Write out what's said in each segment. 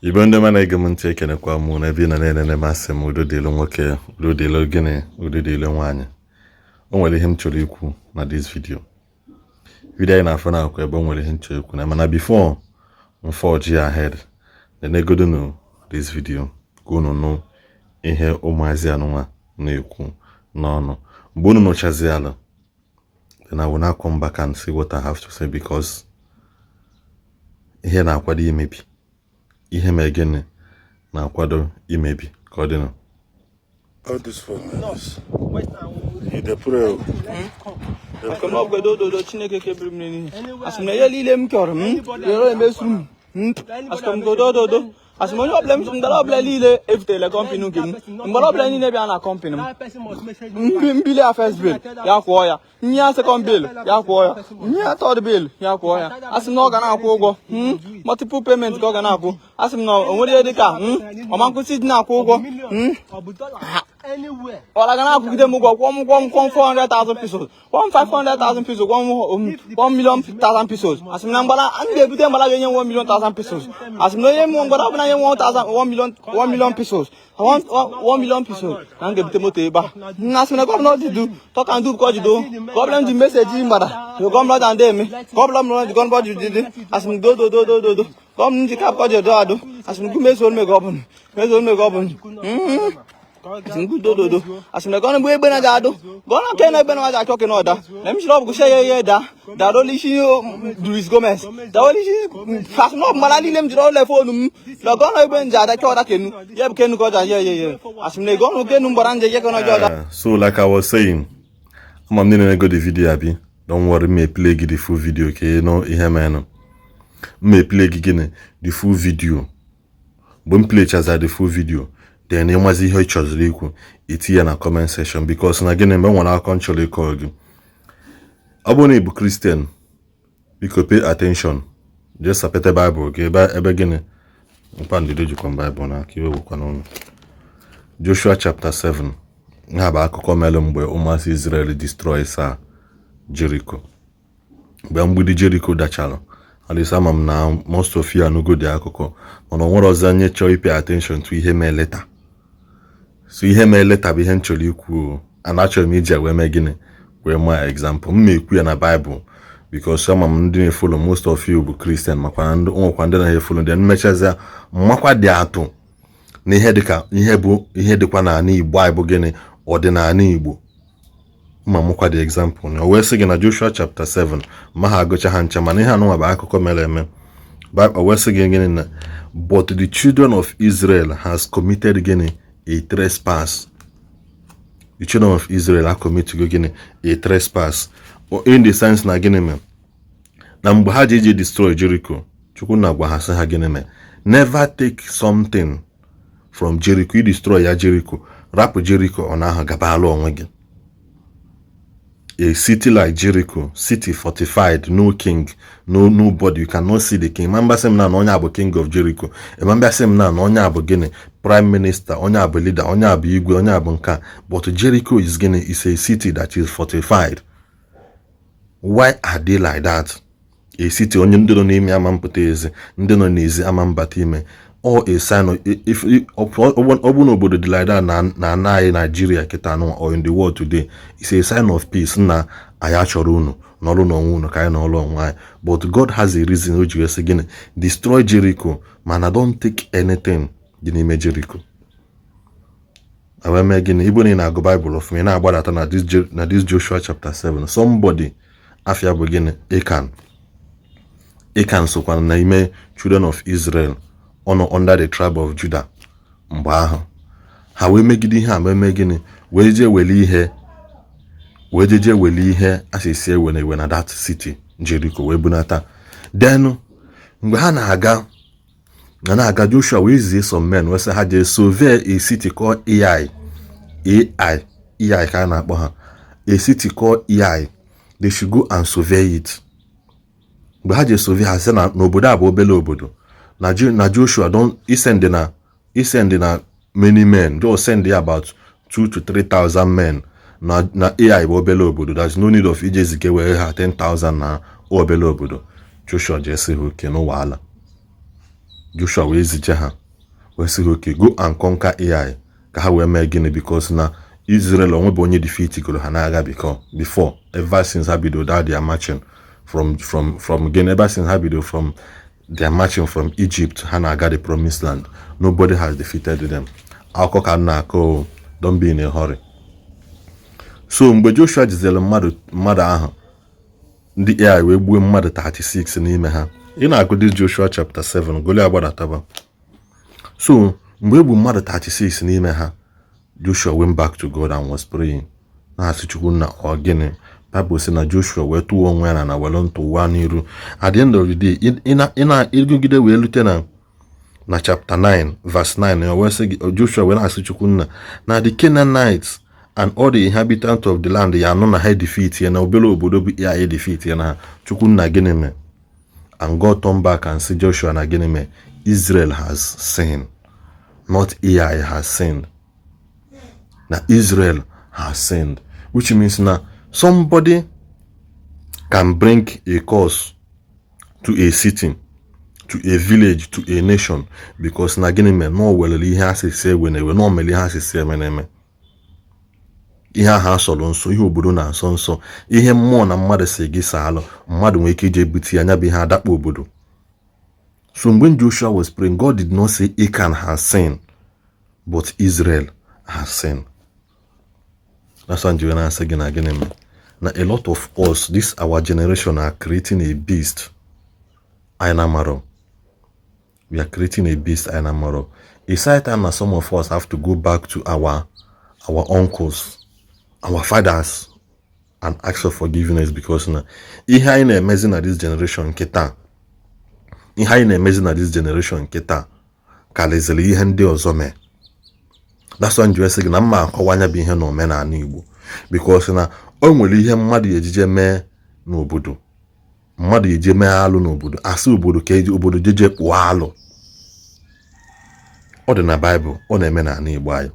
Igbo ndị mana ege m ntị ekenekwa mụ na ebe na na-enene masị m udo dịlu nwoke, udo dịlu gịnị, udo dịlu nwaanyị. O nwere ihe m chọrọ ikwu na this video anyị na-afọ na akwa ebe o nwere ihe m chọrọ ikwu na mana before m forge ahead then egodo no this video go no ihe ụmụazị anụnwa na-ekwu n'ọnụ mgbe unu nọchazi ala then I will now come back and see what I have to say because ihe na-akwado imebi ihe ma gịnị na-akwado imebi ka ọ dị nọ. All this for us. The pro. Come up with do Chineke kebiri m nini. Asị na ya lile m kọrọ m. Yoro emesu m. Asị m go do. Asị m onye ọbụla m ndara ọbụla lile efutele company nke m. Mgbara ọbụla niile bịa na company m. Mbili a first bill ya kwụọ ya. Nya second bill ya kwụọ ya. Nya third bill ya kwụọ ya. Asị m na ọ ga na-akwụ ụgwọ. Multiple payment ka ọ ga na-akwụ. Asị m na o nwere ihe dịka ọma nkwụsị dị na-akwụ ụgwọ. Ọla ga na-akwụgide m ụgwọ kwụọ m 400,000 pesos, 500,000 pesos, 1,000,000 pesos. Asị m na mgbara ndị ga-ebute mgbara ga-enye 1,000,000 pesos. Asị m na onye mụ mgbara ọbụla nye 1,000,000 pesos, 1,000,000 pesos na m ga-ebute moto ebe a. Asị m na gọvanọ jidu tọka ndu ka ọ jido gọvanọ ji meseji mgbada gọvanọ da ndị eme gọvanọ ji gọvanọ ji dide. Asị m do gọvanọ ji kapọ ji do ado. Asị m meso ome gọvanọ do asị m gọvanọ bụ egbe na ga ado gọvanọ ke na egbe na ga achọ ke na ọda na m shiri ọbụ gụshe ye da Olishi Luis Gomez da Olishi asị na mgbara niile m jiri ọla fonu m na gọvanọ egbe nje ada ke ọda kenu ye bụ kenu ka ọja ye asị m na gọvanọ kenu mgbara nje ye ke na ọda. So like I was saying, I'm going go the video abi. Don't worry, me play the full video okay, no ihe meno. Me play the full video. When play chaza the full video. Then you must hear each other in a comment section because again I want to control call you. Abone Igbo Christian, because pay attention. Just a pete Bible, okay? By beginning, Bible Joshua chapter 7. Haba akụkọ mere mgbe ụmụasị Israel destroys Jericho. Mgbe mgbidi Jericho dachara. Alisa mam na most of you anugo the akụkọ. Mana nwere ọzọ anye chọọ pay attention to ihe mee later. So ihe mee later bụ ihe nchọrọ ikwu. And achọrọ m iji wee mee gịnị wee my example. M ekwu ya na Bible because some am ndị na-follow most of you bụ Christian makwa ndị na-follow then mechazia makwa dị atụ na ihe dịkwa na ana Igbo anyị bụ gịnị ọdịnala Igbo. Ma mụkwa the example na wee sị gị na Joshua chapter 7 ma ha agụcha ha ncha mana ihe anụnwa bụ akụkọ mere eme. Wee sị gị gịnị na but the children of Israel has committed gịnị a trespass. The children of Israel are committed gịnị a trespass in the sense na gịnị me na mgbe ha ji destroy Jericho Chukwu na gwa ha sị ha gịnị me never take something from Jericho. You destroy ya Jericho, rap Jericho on aha gabalo onwe gị. A city like Jericho, city fortified, no king, nobody, you cannot see the king. Remember sem na onye abu king of Jericho. Remember sem na onye abu gịnị prime minister, onye abu leader, onye abu igwe, onye abu nka. But Jericho is gịnị is a city that is fortified. Why are they like that? A city onye ndị nọ n'ime ama mpụta eze, ndị nọ n'ezi ama mbata ime. Or a sign of if obodo dị like that na Nigeria kita no or in the world today, it's a sign of peace na aya chọrọ unu n'ọrụ n'onwe unu ka anyị n'ọrụ onwe anyị. But God has a reason o ji wee sị gịnị destroy Jericho mana don't take anything dị n'ime Jericho. Aweme gịnị Igbo na agụ Bible of me na agbadata na this Joshua chapter 7 somebody afia bụ gịnị Achan sokwa na ime children of Israel under the tribe of Judah. Mgbe ahụ ha wee megide ihe a mee gịnị wee je weli ihe asịsị ewe na that city Jericho wee bunata. Then mgbe ha na-aga Joshua wee zie some men wee sị ha je survey a city called Ai ka a na-akpọ ha a city called Ai. They should go and survey it. Mgbe ha je survey ha sị na n'obodo a bụ obele obodo na Joshua don't send na many men. Just send about 2,000 to 3,000 men. Na AI bụ obele obodo. There's no need of ijezike were ha 10,000 na obele obodo. Joshua just say okay no wahala. Joshua wee zije ha wee sị okay, go and conquer Ai ka ha wee mee gịnị, because na Israel onwe bụ onye defeat goro ha n'agha before ever since ha bido that their marching from again, ever since ha bido from their marching from Egypt ha na-aga the promised land, nobody has defeated them. Akụkọ ka na-akọ, don't be in a hurry. So mgbe Joshua jizere mmadụ ahụ, ndị Ai wee gbuo mmadụ 36 n'ime ha. Ị na-agụ Joshua chapter 7 goli agbadataba. So mgbe egbu mmadụ 36 n'ime ha, Joshua went back to God and was praying. Na-asị Chukwu na ọ gịnị. Bible sị na Joshua wee tụọ onwe ya na were ntụwa n'iru. At the end of the day, ịgụgide wee lute na chapter 9 verse 9, Joshua wee na-asị Chukwu na the Canaanites and all the inhabitants of the land ya anọ na ha defeat ya na obere obodo bụ ya defeat ya na Chukwu na gịnị mee. And God turned back and said Joshua na gịnị mee, Israel has sinned, not Ai has sinned. Now Israel has sinned, which means now somebody can bring a cause to a city, to a village, to a nation, because na gịnị mee no welele ihe ha sisi wenewe, no mele ha sisi emeneme. Ihe ha sọrọ nsọ, ihe obodo na nsọ nsọ, ihe mmụọ na mmadụ si gị saalụ, mmadụ nwee ike ije buti anya bụ ihe adakpo obodo. So when Joshua was praying, God did not say Achan has sinned, but Israel has sinned. That's why I'm saying again. Now a lot of us, this our generation, are creating a beast. Ainamaro. We are creating a beast. Ainamaro. It's high time that some of us have to go back to our uncles, our fathers, and ask for forgiveness, because now, ihe anyị na-emezi na this generation kita. Ihe anyị na-emezi na this generation kita. Kalizili ihe ndị ọzọ mee. That's why I'm saying na mma akọwanya bụ ihe na omenala Igbo, because na o nwere ihe mmadụ ejije mee n'obodo, mmadụ eje mee alụ n'obodo, asị obodo ka eji obodo jeje kpụọ alụ. Ọ dị na Bible, ọ na-eme n'ala Igbo anyị.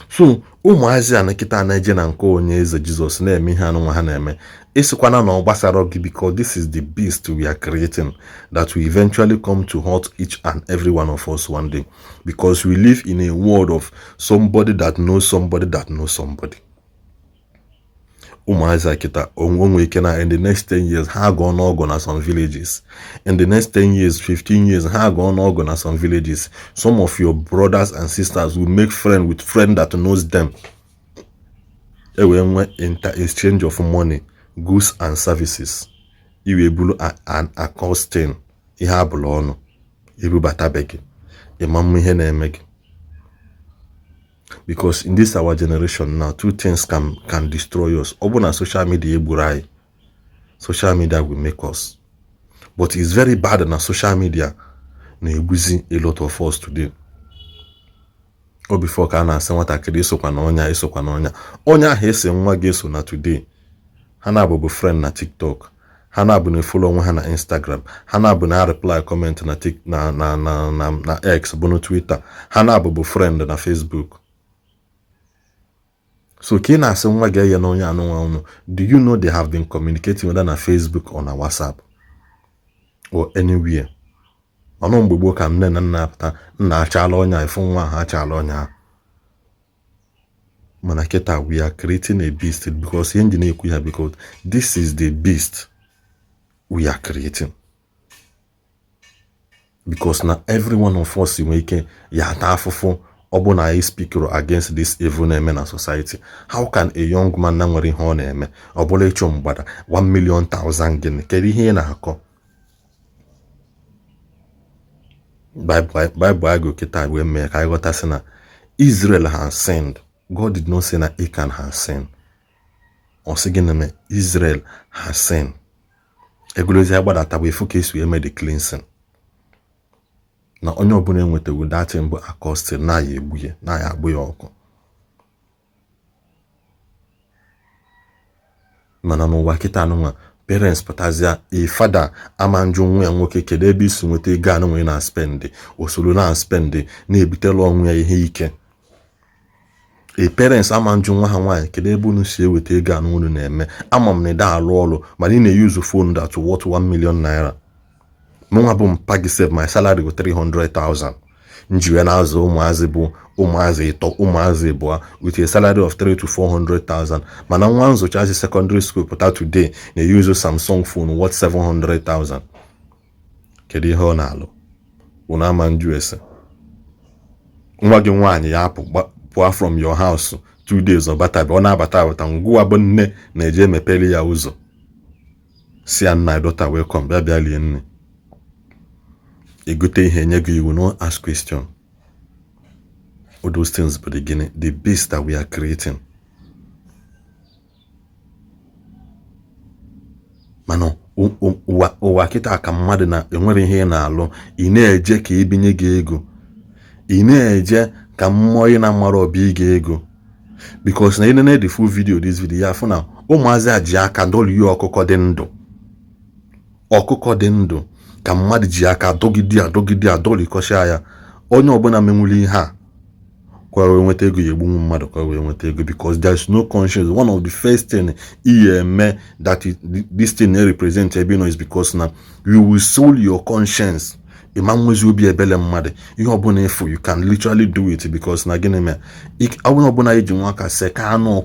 So ụmụazị a nakịta na-eje na nke Onye Eze Jizọs na-eme ihe anụ nwa ha na-eme, ịsịkwana na ọ gbasara gị, because this is the beast we are creating that will eventually come to hurt each and every one of us one day, because we live in a world of somebody that knows somebody that knows somebody. Ụmụazị a kịta onwe ike na in the next 10 years ha gụọ n'ọgụ na some villages, in the next 10 years 15 years ha gụọ n'ọgụ na some villages. Some of your brothers and sisters will make friend with friend that knows them. Ewe exchange of money, goods and services. Iwe bulu an accosting ihe abụla ọnụ, ebubata begi, ịmamụ ihe na-eme gị. Because in this our generation now, two things can destroy us. Open social media, social media will make us. But it's very bad on social media. Na-ebuzi a lot of us today. Or before ka na-asị nwatakịrị isokwa na ọnya. Ọnya ahụ esi nwa gị eso na today. Ha na-abụ friend na TikTok. Ha na-abụ na follow onwe ha na Instagram. Ha na-abụ na reply comment na X bụ na Twitter. Ha na-abụ friend na Facebook. So do you know they have been communicating with them on Facebook or on WhatsApp or anywhere? We are creating a beast, because this is the beast we are creating. Because now every one of us is making I speak against this evil name in society. How can a young man na nwere ihe ọ na-eme ọbụla ịchụ mgbada 1,000,000 gịnị kedu ihe na-akọ? Bible agụ kịta wee mee ka ịghọta sị na Israel has sinned. God did not say na Achan has sinned. Ọ sị gịnị mee? Israel has sinned. Egolozi agbadata bụ efu ka esi eme the cleansing. Na onye ọbụla enwetawo datin bụ accosted na ya egbuye na ya agbụ ya ọkụ. Mana n'ụwa kịta anụnwa, parents pụtazịa a father ama njụ nwa ya nwoke kedu ebe isi nweta ego anụnwa na spend, osoro na spend na-ebutela ọnwụ ya ihe ike. A parents ama njụ nwa ha nwaanyị kedu ebe unu si eweta ego anụnwa na-eme. Ama m na ede alụ ọrụ mana ị na-use phone that worth 1 million naira. Mwa bụ mpa gị save my salary go 300,000. Njiwe na azụ ụmụazị bụ ụmụazị ịtọ ụmụazị ịbụa with a salary of 3 to 400,000. Mana nwa nzochazi secondary school pụta today na use Samsung phone worth 700,000. Kedu ihe ọ na-alụ? Unu ama nju ese. Nwa gị nwaanyị ya pụọ from your house 2 days ọ bata ọ na-abata abata ngwa bụ nne na-eje mepere ya ụzọ. Si ya nna daughter welcome bịa lie nne. Egote ihe nye gị, you will not ask question. All those things but again the beast that we are creating. Mano ụwa kịta ka mmadụ na enwere ihe na-alụ, ị na-eje ka ebinye gị ego, ị na-eje ka mmụọ ị na-amara obi gị ego. Because na ịnene the full video this video ya fụ na ụmụazị a ji aka dọlie ọkụkọ dị ndụ. Ọkụkọ dị ndụ ka mmadụ ji aka dọgide adọlikọsha ya. Onye ọbụla menwuli ihe a kwa wee nweta ego ya egbunwu mmadụ kwa wee nweta ego, because there is no conscience. One of the first thing that this thing represent is because now you will soul your conscience. Imanwezi obi ebele mmadụ ihe ọbụla efu, you can literally do it because na gịnị me ọbụla ọbụla eji nwa aka se ka anụ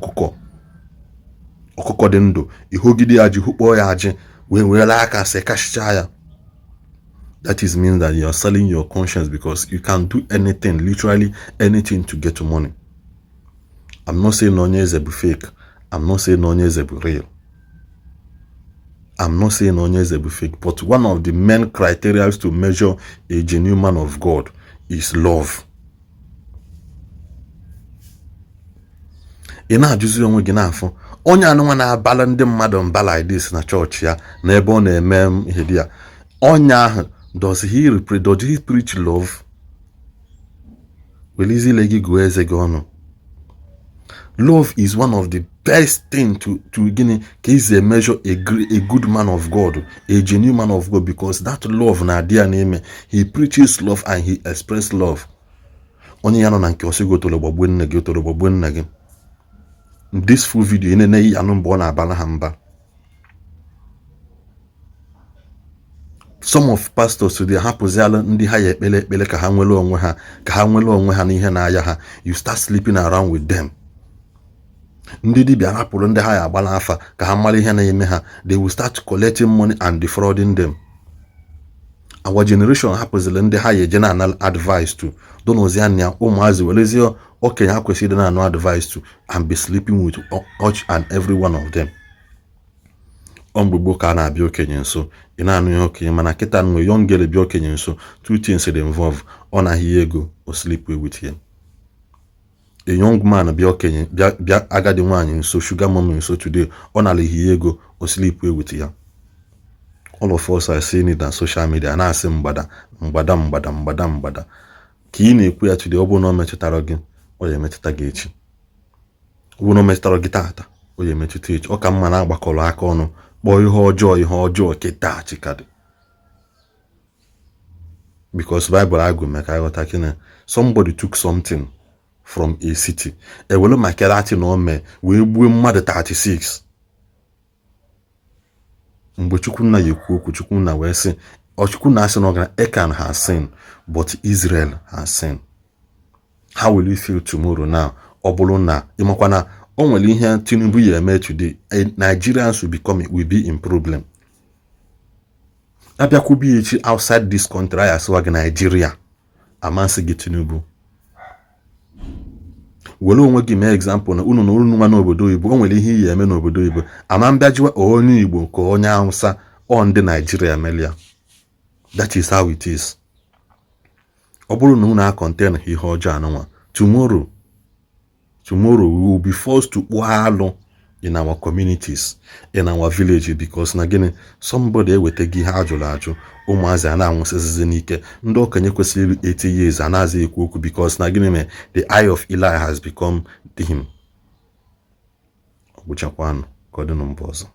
ọkụkọ dị ndụ ihogide ya ji hukpọ ya aji wee were aka se kashicha ya. That is means that you are selling your conscience because you can do anything, literally anything to get money. I'm not saying Onye Eze bụ fake. I'm not saying Onye Eze bụ real. I'm not saying Onye Eze bụ fake, but one of the main criteria to measure a genuine man of God is love. Ị na-ajụzi onwe gị n'afọ onye anụnwa na-abala ndị mmadụ mba like this na chọọchị ya na ebe ọ na-eme ihe dị ya. Onye ahụ does he preach love? Welizile gị gụọ eze gị ọnụ. Love is one of the best thing to gini ka is measure a good man of God, a genuine man of God, because that love na dia name. He preaches love and he expresses love. Onye ya nọ na nke osigo tolo gbagbo nne gị tolo gbagbo nne gị. This full video ine na ya nọ na abala ha mba. Some of pastors today hapụziala ndị ha ya ekpele ka ha nwere onwe ha n'ihe na aya ha. You start sleeping around with them. Ndị dibịa hapụrụ ndị ha ya agbala afa ka ha mara ihe na-eme ha. They will start collecting money and defrauding them. Our generation hapụzile ndị ha ya eje na anal advice to donozi anya ụmụazị welezi okenye ha kwesịrị na anụ advice to and be sleeping with each and every one of them. Omgbugbo ka na-abịa okenye nso ị na-anụ ihe okenye, mana kịta nwe young girl bịa okenye nso, two things dey involve. Ọ na-ahịa ego o sleep with him. A young man bịa okenye bịa agadi nwaanyị nso, sugar mom nso today, ọ na-ahịa ego o sleep with ya. All of us are seeing it on social media. Na-asị mgbada ka ị na-ekwu ya today. Ọ bụ na o metụtara gị, ọ ya emetụta gị echi. Ọ bụ na o metụtara gị taata, ọ ya emetụta echi. Ọ ka mma na-agbakọrọ aka ọnụ kpọọ ihe ọjọọ kịta chikadị. Because Bible agụ meka ịghọta kene somebody took something from a city ewelu makerati na ome wee gbuo mmadụ 36. Mgbe Chukwunna ya ekwu okwu, Chukwunna wee sị Chukwunna asị na Achan has sinned but Israel has sinned. How will you feel tomorrow now? Ọ bụrụ na ịmakwa na o nwere ihe Tinubu ya eme today, Nigerians will be in problem. Abịa kwubi echi outside this country ya asịwa gị Nigeria amasị gị Tinubu. Wele onwe gị mee example na unu nwa n'obodo Igbo, o nwere ihe ya eme n'obodo Igbo ama mbịajiwa onye Igbo ka onye Hausa ọ ndị Nigeria melia. That is how it is. Ọ bụrụ na unu contain ihe ọjọọ anụnwa, tomorrow we will be forced to alụ in our communities, in our villages, because na gịnị somebody eweta gị ha ajụrụ ajụ, ụmụazị a na-anwụsịsịzi n'ike. Ndị okenye kwesịrị 80 years anaghị ekwu okwu because na gịnị me the eye of Eli has become dim. Ọ gwụchakwanụ ka ọ dị na mba ọzọ.